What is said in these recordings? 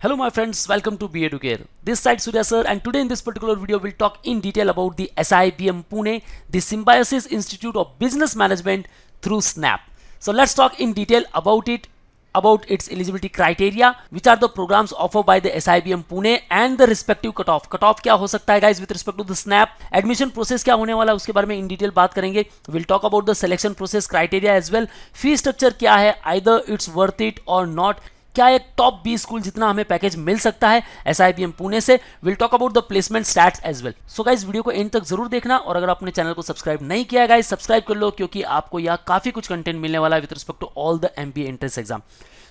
Hello my friends, welcome to Be Educare. This side Surya sir, and today in this particular video we'll talk in detail about the SIBM Pune, the Symbiosis Institute of Business Management through SNAP. So let's talk in detail about it, about its eligibility criteria, which are the programs offered by the SIBM Pune and the respective cutoff. Cutoff क्या हो सकता है guys with respect to the SNAP? Admission process क्या होने वाला है उसके बारे में in detail बात करेंगे. We'll talk about the selection process criteria as well. Fee structure क्या है? Either it's worth it or not. क्या एक टॉप 20 स्कूल जितना हमें पैकेज मिल सकता है SIBM पुणे से. Will talk about the placement stats as well. So guys video को एंड तक जरूर देखना, और अगर आपने चैनल को सब्सक्राइब नहीं किया है गाइस, सब्सक्राइब कर लो, क्योंकि आपको यहाँ काफी कुछ कंटेंट मिलने वाला है with respect to all the MBA entrance exam.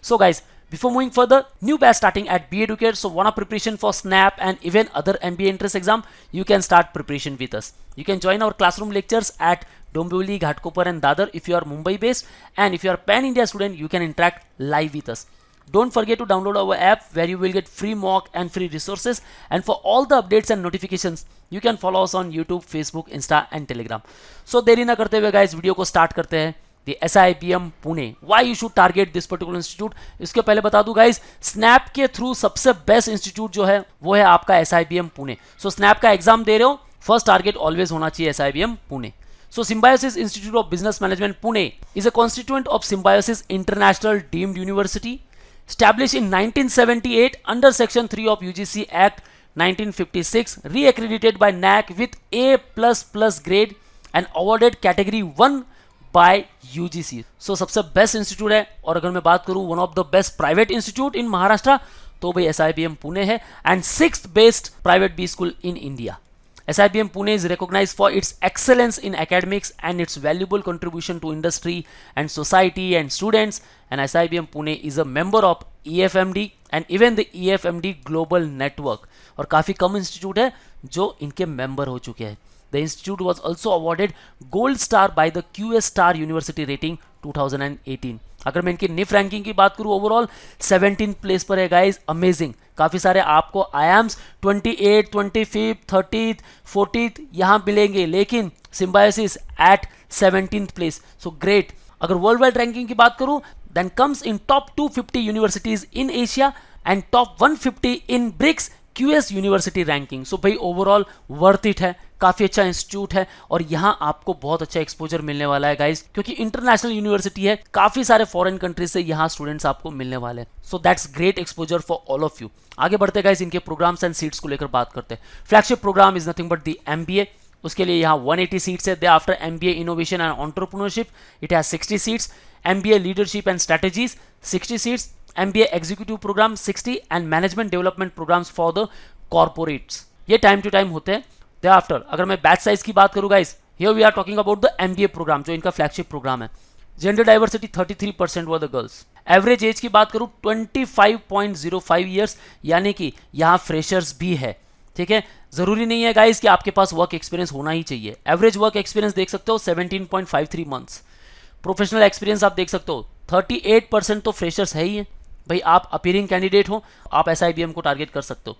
So guys, before moving further, new batch starting at Be Educare. So wanna preparation for SNAP and even other MBA entrance exam, you can start preparation with us. You can join our classroom lectures at Dombivli, Ghatkopar and Dadar if you are Mumbai based, and if you are Pan India student, you can interact live with us. Don't forget to download our app where you will get free mock and free resources, and for all the updates and notifications you can follow us on YouTube, Facebook, Insta and Telegram. So देरी ना करते हुए guys video को start करते हैं. The SIBM Pune, why you should target this particular institute. इसके पहले बता दूं guys, स्नैप के थ्रू सबसे बेस्ट इंस्टीट्यूट जो है वो है आपका SIBM पुणे. सो स्नैप का एग्जाम दे रहे हो, फर्स्ट टारगेट ऑलवेज होना चाहिए SIBM Pune. So Symbiosis Institute of Business Management Pune is a constituent of Symbiosis International Deemed University, established in 1978 under Section 3 of UGC Act 1956, re-accredited by NAAC with A++ grade and awarded Category 1 by UGC. So सबसे best institute है, और अगर मैं बात करूं one of the best private institute in Maharashtra, तो भाई SIBM Pune है, and 6th best private B school in India. SIBM Pune is recognized for its excellence in academics and its valuable contribution to industry and society and students, and SIBM Pune is a member of EFMD and even the EFMD Global Network. और काफ़ी कम institute है जो इनके member हो चुके हैं. The institute was also awarded Gold Star by the QS Star University Rating 2018. अगर मैं इनकी निफ रैंकिंग की बात करूं, ओवरऑल 17th प्लेस पर है गाइज. अमेजिंग. काफ़ी सारे आपको IIMs 28, 25, 30th, 40th यहाँ मिलेंगे, लेकिन Symbiosis at 17th place. So great. अगर वर्ल्ड वाइड रैंकिंग की बात करूं, then comes in top 250 universities in Asia and top 150 in BRICS QS university ranking. So भाई ओवरऑल वर्थ इट है, काफ़ी अच्छा इंस्टीट्यूट है, और यहाँ आपको बहुत अच्छा एक्सपोजर मिलने वाला है गाइज, क्योंकि इंटरनेशनल यूनिवर्सिटी है, काफ़ी सारे फॉरेन कंट्रीज से यहाँ स्टूडेंट्स आपको मिलने वाले हैं. So that's great exposure for all of you. आगे बढ़ते गाइज, इनके प्रोग्राम्स एंड सीट्स को लेकर बात करते हैं. Flagship program is nothing but the MBA. उसके लिए यहाँ 180 सीट्स है. They after MBA innovation and entrepreneurship it has 60 seats. MBA leadership and strategies 60 seats. MBA executive program 60 and management development programs for the corporates. ये time to time होते हैं. After अगर मैं batch size की बात करूँ guys, here we are talking about the MBA program जो इनका फ्लैगशिप प्रोग्राम है. Gender diversity 33% were the girls. Average age की बात करूँ 25.05 ईयर्स, यानी कि यहाँ फ्रेशर्स भी है. ठीक है, जरूरी नहीं है गाइस कि आपके पास वर्क एक्सपीरियंस होना ही चाहिए. एवरेज वर्क एक्सपीरियंस देख सकते हो 17.53 मंथ्स. प्रोफेशनल एक्सपीरियंस आप देख सकते हो 38% तो फ्रेशर्स है ही है. भाई आप अपीयरिंग कैंडिडेट हो, आप SIBM को टारगेट कर सकते हो.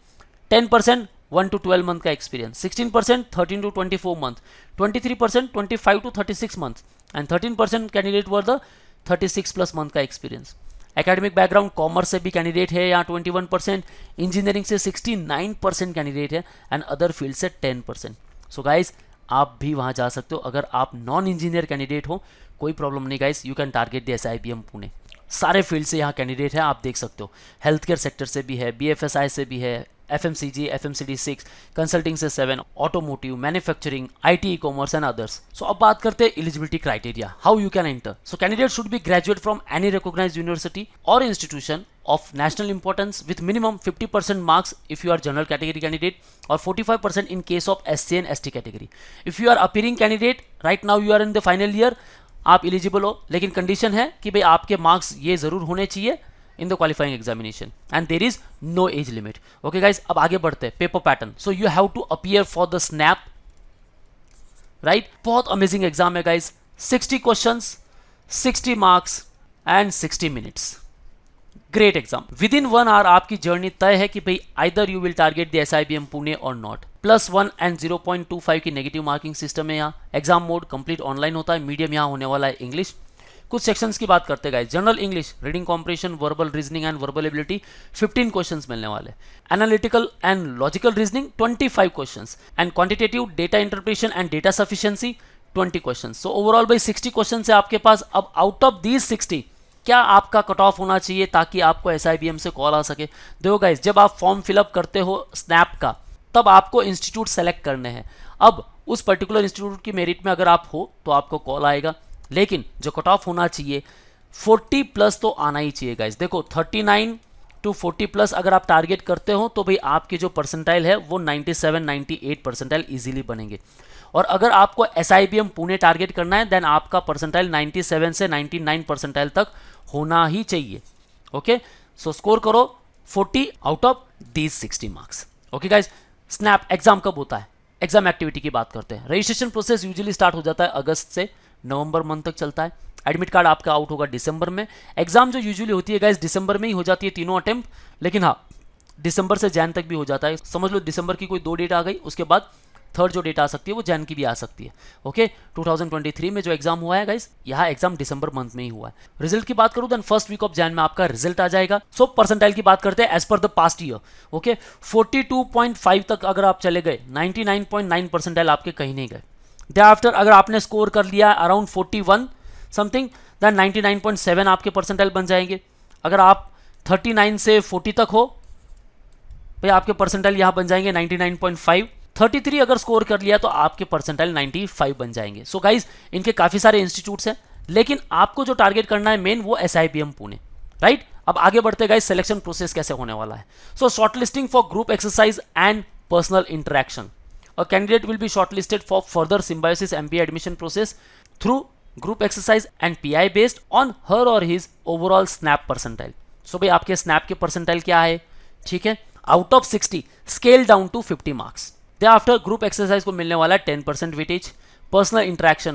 10% 1 to 12 मंथ का experience, 16% 13 to 24 month, 23% 25 to 36 month, and 13% candidate were the 36+ month का एक्सपीरियंस. एकेडमिक बैकग्राउंड कॉमर्स से भी कैंडिडेट है यहाँ 21%, इंजीनियरिंग से 69% कैंडिडेट है, एंड अदर फील्ड से 10%. सो गाइज आप भी वहाँ जा सकते हो. अगर आप नॉन इंजीनियर कैंडिडेट हो, कोई प्रॉब्लम नहीं guys, you can target the SIBM Pune. सारे फील्ड से यहाँ कैंडिडेट है, आप देख सकते हो. हेल्थ केयर सेक्टर से भी है, BFSI से भी है, FMCG, FMCD 6, कंसल्टिंग से 7, automotive, manufacturing, IT, e-commerce and others. So अब बात करते हैं eligibility criteria, how you can enter. So candidate should be graduate from any recognised university और institution of national importance with minimum 50% marks if you are general category candidate, or 45% in case of SC and ST category. If you are appearing candidate right now, you are in the final year, आप eligible हो, लेकिन condition है कि भाई आपके marks ये जरूर होने चाहिए in the qualifying examination, and there is no age limit. Okay guys, अब आगे बढ़ते हैं. Paper pattern. So you have to appear for the snap, right. बहुत अमेजिंग एग्जाम है guys. 60 questions, 60 marks and 60 minutes. Great exam. Within 1 hour आपकी journey तय है कि भाई either you will target the SIBM Pune और नॉट. +1 एंड 0.25 की negative marking system है यहाँ. एग्जाम मोड कंप्लीट ऑनलाइन होता है. मीडियम यहाँ होने वाला है इंग्लिश. कुछ सेक्शंस की बात करते guys. General English, reading comprehension, verbal reasoning and verbal ability 15 questions मिलने वाले। Analytical and logical reasoning 25 questions and quantitative data interpretation and data sufficiency 20 questions. So overall भाई 60 क्वेश्चन है आपके पास। अब आउट ऑफ दीज 60 क्या आपका कट ऑफ होना चाहिए ताकि आपको SIBM से कॉल आ सके? देखो गाइस, जब आप फॉर्म फिलअप करते हो स्नैप का तब आपको इंस्टीट्यूट सेलेक्ट करने हैं। अब उस पर्टिकुलर इंस्टीट्यूट की मेरिट में अगर आप हो तो आपको कॉल आएगा, लेकिन जो कट ऑफ होना चाहिए 40 प्लस तो आना ही चाहिए गाइस। देखो 39 टू 40 प्लस अगर आप टारगेट करते हो तो भाई आपकी जो परसेंटाइल है वो 97-98 परसेंटाइल इजीली बनेंगे। और अगर आपको SIBM पुणे टारगेट करना है देन आपका परसेंटाइल 97 से 99 परसेंटाइल तक होना ही चाहिए। ओके, सो स्कोर करो 40 out of these 60 marks. Okay guys, snap exam कब होता है? एग्जाम एक्टिविटी की बात करते हैं। रजिस्ट्रेशन प्रोसेस यूजुअली स्टार्ट हो जाता है अगस्त से नवंबर मंथ तक चलता है। एडमिट कार्ड आपका आउट होगा दिसंबर में। एग्जाम जो यूजुअली होती है गाइज दिसंबर में ही हो जाती है तीनों अटेम्प्ट, लेकिन हाँ दिसंबर से जैन तक भी हो जाता है। समझ लो दिसंबर की कोई 2 डेट आ गई, उसके बाद थर्ड जो डेट आ सकती है वो जैन की भी आ सकती है। ओके, 2023 में जो एग्जाम हुआ है गाइस, यहाँ एग्जाम दिसंबर मंथ में ही हुआ है। रिजल्ट की बात करूं then first week of Jan में आपका रिजल्ट आ जाएगा। सो परसेंटाइल की बात करते हैं as per the past year. Okay, 42.5 तक अगर आप चले गए, 99.9 परसेंटाइल आपके कहीं नहीं गए। दे आफ्टर अगर आपने स्कोर कर लिया अराउंड 41 समथिंग देन 99.7 आपके परसेंटाइल बन जाएंगे। अगर आप 39 से 40 तक हो भाई आपके परसेंटाइल यहाँ बन जाएंगे 99.5। 33 अगर स्कोर कर लिया तो आपके परसेंटाइल 95 बन जाएंगे। सो गाइज, इनके काफी सारे इंस्टीट्यूट्स हैं, लेकिन आपको जो टारगेट करना है मेन वो SIBM पुणे, राइट। अब आगे बढ़ते गाइज, सिलेक्शन प्रोसेस कैसे होने वाला है। So shortlisting for group exercise and personal interaction. A candidate will be shortlisted for further Symbiosis MBA admission process through group exercise and PI based on her or his overall SNAP percentile. So भाई आपके SNAP के percentile क्या है? ठीक है, out of 60 scale down to 50 marks. Thereafter group exercise को मिलने वाला है 10% weightage, personal interaction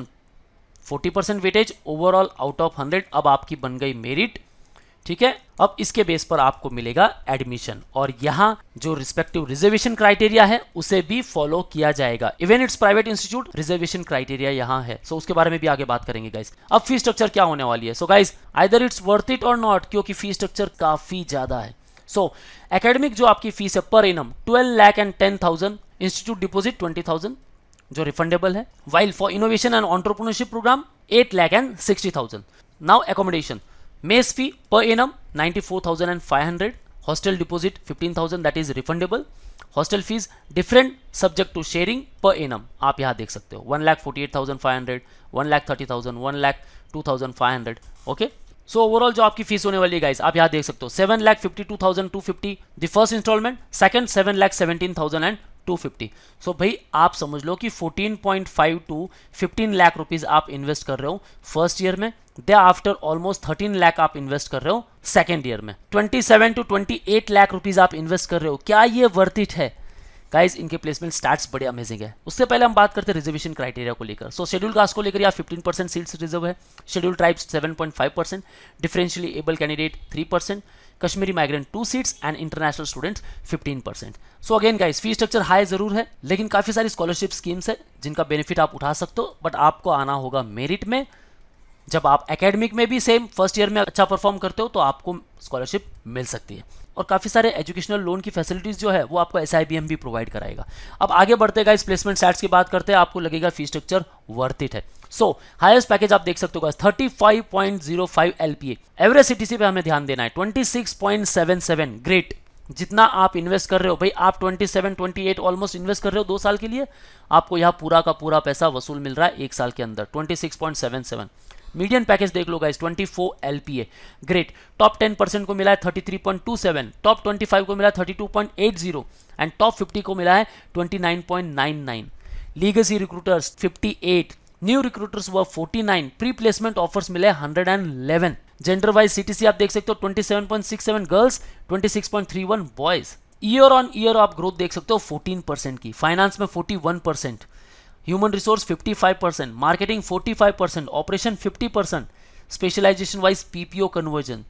40% weightage, overall out of 100 अब आपकी बन गई मेरिट। ठीक है, अब इसके बेस पर आपको मिलेगा एडमिशन और यहाँ जो रिस्पेक्टिव रिजर्वेशन क्राइटेरिया है उसे भी फॉलो किया जाएगा। Even it's private institute, reservation criteria यहाँ है। सो उसके बारे में भी आगे बात करेंगे गाइस। अब फी स्ट्रक्चर क्या होने वाली है? So guys, either it's worth it और नॉट, क्योंकि फी स्ट्रक्चर काफी ज्यादा है। सो एकेडमिक जो आपकी फीस है पर एनम 12,10,000, इंस्टीट्यूट डिपोजिट 20,000 जो रिफंडेबल है, while for innovation and entrepreneurship program 8,60,000। Now accommodation, mess fee per annum 94,500, hostel deposit 15,000 that is refundable, hostel fees different subject to sharing per annum आप यहाँ देख सकते हो 1,48,500, 1,30,000, 1,02,500। Okay, so overall जो आपकी fees होने वाली है गाइस आप यहाँ देख सकते हो 7,52,250 द फर्स्ट इंस्टॉलमेंट, सेकंड 7,17,250। सो भाई आप समझ लो कि 14.5 टू 15 लाख रुपीज आप इन्वेस्ट कर रहे हो फर्स्ट ईयर में, दे आफ्टर ऑलमोस्ट 13 लाख आप इन्वेस्ट कर रहे हो सेकेंड ईयर में, 27 टू 28 लाख रुपीज आप इन्वेस्ट कर रहे हो। क्या ये वर्थ इट है गाइस? इनके प्लेसमेंट स्टार्ट्स बड़े अमेजिंग है। उससे पहले हम बात करते हैं रिजर्वेशन क्राइटेरिया को लेकर। सो शेड्यूल कास्ट को लेकर यहाँ 15% सीट्स रिजर्व है, schedule tribes 7.5%, differentially able candidate 3%, Kashmiri migrant 2 seats and international students 15%। So again guys, fee structure high जरूर है, लेकिन काफी सारी स्कॉलरशिप स्कीम्स है जिनका बेनिफिट आप उठा सकते हो, बट आपको आना होगा मेरिट में। जब आप एकेडमिक में भी सेम फर्स्ट ईयर में अच्छा परफॉर्म करते हो तो आपको स्कॉलरशिप मिल सकती है, और काफी सारे एजुकेशनल लोन की फैसिलिटीज जो है वो आपको SIBM भी प्रोवाइड कराएगा। अब आगे बढ़ते गाइस, प्लेसमेंट स्टैट्स की बात करते हैं, आपको लगेगा फी स्ट्रक्चर वर्थ इट है। सो हाईएस्ट पैकेज आप देख सकते हो 35.05 LPA, एवरेज CTC पे हमें ध्यान देना है 26.77, ग्रेट। जितना आप इन्वेस्ट कर रहे हो भाई, आप 27-28 ऑलमोस्ट इन्वेस्ट कर रहे हो 2 साल के लिए, आपको यहाँ पूरा का पूरा पैसा वसूल मिल रहा है 1 साल के अंदर 26.77। मीडियन पैकेज देख लो गाइस 24 LPA, ग्रेट। टॉप 10% को मिला है 33.27, टॉप 25 को मिला है 32.80 एंड टॉप 50 को मिला है 29.99। लीगेसी रिक्रूटर्स 58, न्यू रिक्रूटर्स व 49, प्री प्लेसमेंट ऑफर्स मिले 111। जेंडर वाइज CTC आप देख सकते हो 27.67 girls, 26.31 boys. Year on year आप ग्रोथ देख सकते हो 14% की, फाइनेंस में 41%, human resource 55%, marketing 45%, operation 50%, specialisation wise PPO conversion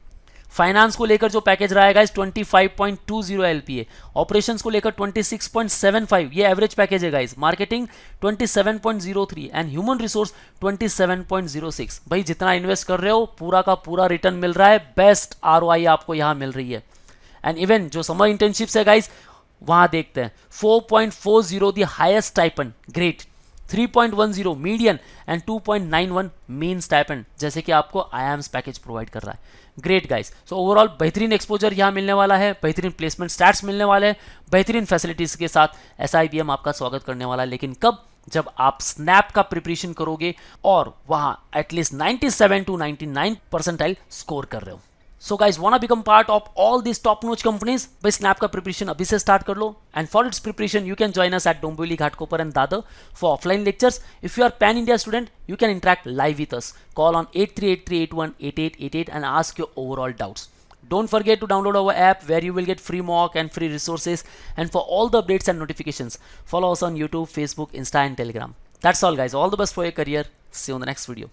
finance को लेकर जो पैकेज रहा है गाइस 25.20 एलपीए, ऑपरेशंस को लेकर 26.75, ये एवरेज पैकेज है guys, marketing 27.03 and human resource 27.06। भाई जितना इन्वेस्ट कर रहे हो पूरा का पूरा रिटर्न मिल रहा है, बेस्ट आरओआई आपको यहाँ मिल रही है। एंड इवन जो समर इंटर्नशिप्स है गाइस वहां देखते हैं 4.40 the highest stipend, great, 3.10 median and 2.91 main stipend, जैसे कि आपको IIMS पैकेज प्रोवाइड कर रहा है। ग्रेट गाइस, सो ओवरऑल बेहतरीन एक्सपोजर यहाँ मिलने वाला है, बेहतरीन प्लेसमेंट स्टैट्स मिलने वाले हैं, बेहतरीन फैसिलिटीज के साथ SIBM आपका स्वागत करने वाला है। लेकिन कब? जब आप स्नैप का प्रिपरेशन करोगे और वहां एटलीस्ट 97 to 99 परसेंटाइल स्कोर कर रहे हो। So guys, wanna become part of all these top-notch companies? भाई स्नैप का प्रिपरेशन अभी से स्टार्ट कर लो, and for its preparation you can join us at Dombivli, Ghatkopar and Dadar for offline lectures. If you are pan-India student, you can interact live with us. Call on 8383818888 and ask your overall doubts. Don't forget to download our app where you will get free mock and free resources, and for all the updates and notifications, follow us on YouTube, Facebook, Insta and Telegram. That's all guys. All the best for your career. See you in the next video.